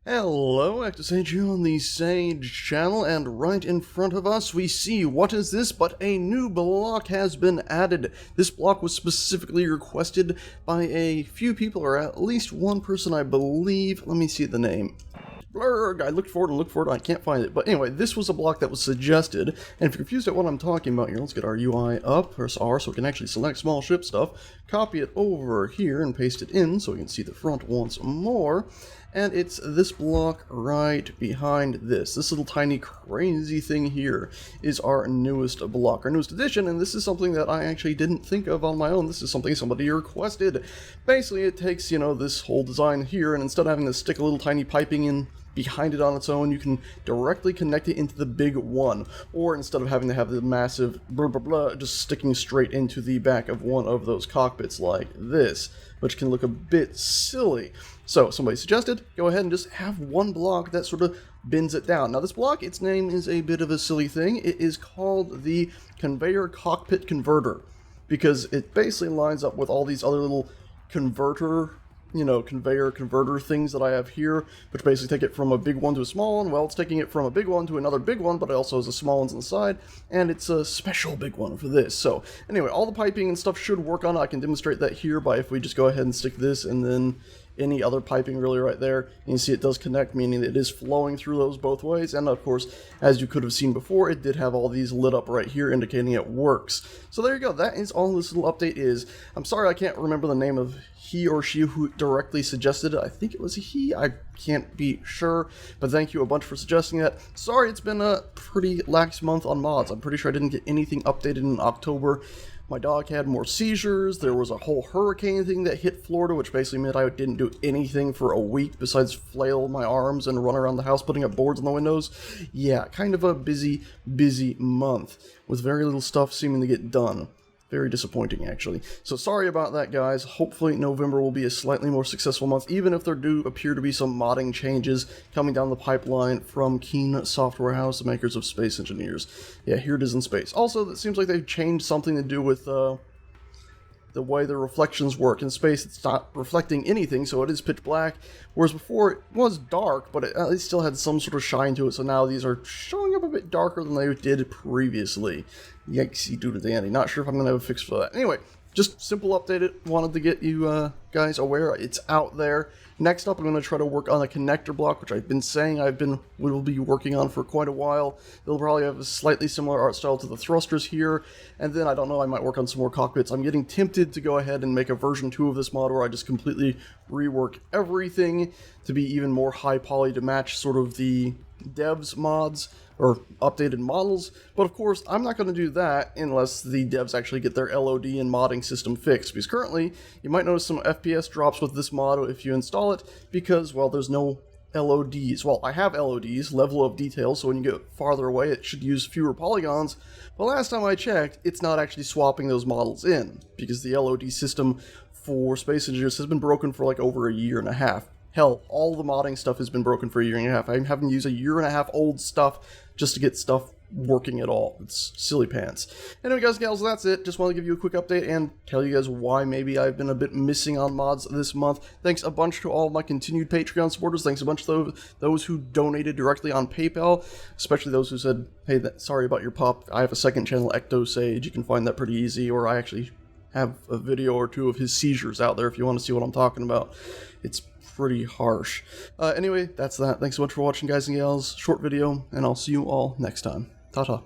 Hello, Active Sage here on the Sage channel, and right in front of us we see, what is this but a new block has been added. This block was specifically requested by a few people, or at least one person I believe. Let me see the name. Blurg, I looked for it, I can't find it. But anyway, this was a block that was suggested, and if you're confused at what I'm talking about here, let's get our UI up, press R so we can actually select small ship stuff, copy it over here and paste it in so we can see the front once more. And it's this block right behind this. This little tiny crazy thing here is our newest block, our newest addition, and this is something that I actually didn't think of on my own. This is something somebody requested. Basically, it takes, this whole design here, and instead of having to stick a little tiny piping in behind it on its own, you can directly connect it into the big one, or instead of having to have the massive blah blah blah just sticking straight into the back of one of those cockpits like this, which can look a bit silly. So somebody suggested, go ahead and just have one block that sort of bends it down. Now this block, its name is a bit of a silly thing. It is called the conveyor cockpit converter, because it basically lines up with all these other little converter conveyor converter things that I have here, which basically take it from a big one to a small one. Well, it's taking it from a big one to another big one, but it also has a small ones on the side, and it's a special big one for this. So anyway, all the piping and stuff should work on it. I can demonstrate that here by if we just go ahead and stick this and then any other piping really right there. And you see it does connect, meaning that it is flowing through those both ways. And of course, as you could have seen before, it did have all these lit up right here indicating it works. So there you go. That is all this little update is. I'm sorry I can't remember the name of he or she who directly suggested it. I think it was a he. I can't be sure, but thank you a bunch for suggesting that. Sorry, it's been a pretty lax month on mods. I'm pretty sure I didn't get anything updated in October. My dog had more seizures. There was a whole hurricane thing that hit Florida, which basically meant I didn't do anything for a week besides flail my arms and run around the house putting up boards in the windows. Yeah, kind of a busy month with very little stuff seeming to get done. Very disappointing, actually. So sorry about that, guys. Hopefully November will be a slightly more successful month, even if there do appear to be some modding changes coming down the pipeline from Keen Software House, the makers of Space Engineers. Yeah, here it is in space. Also, it seems like they've changed something to do with the way the reflections work. In space, it's not reflecting anything, so it is pitch black, whereas before it was dark, but it at least still had some sort of shine to it, so now these are showing up a bit darker than they did previously. Yikesy doodle dandy. Not sure if I'm going to have a fix for that. Anyway, just simple update it. Wanted to get you guys aware. It's out there. Next up, I'm going to try to work on a connector block, which I've been saying will be working on for quite a while. It'll probably have a slightly similar art style to the thrusters here, and then I don't know, I might work on some more cockpits. I'm getting tempted to go ahead and make a version 2 of this mod where I just completely rework everything to be even more high poly to match sort of the devs mods or updated models, but of course I'm not going to do that unless the devs actually get their LOD and modding system fixed, because currently you might notice some FPS drops with this mod if you install it, because, well, there's no LODs. Well, I have LODs, level of detail, so when you get farther away it should use fewer polygons, but last time I checked, it's not actually swapping those models in, because the LOD system for Space Engineers has been broken for like over a year and a half. Hell, all the modding stuff has been broken for a year and a half. I'm having to use a year and a half old stuff just to get stuff working at all. It's silly pants. Anyway, guys and gals, that's it. Just want to give you a quick update and tell you guys why maybe I've been a bit missing on mods this month. Thanks a bunch to all of my continued Patreon supporters. Thanks a bunch to those who donated directly on PayPal, especially those who said, hey, sorry about your pup. I have a second channel, Ecto Sage. You can find that pretty easy, or I actually have a video or two of his seizures out there if you want to see what I'm talking about. It's pretty harsh. Anyway, that's that. Thanks so much for watching, guys and gals. Short video, and I'll see you all next time. Ta-ta.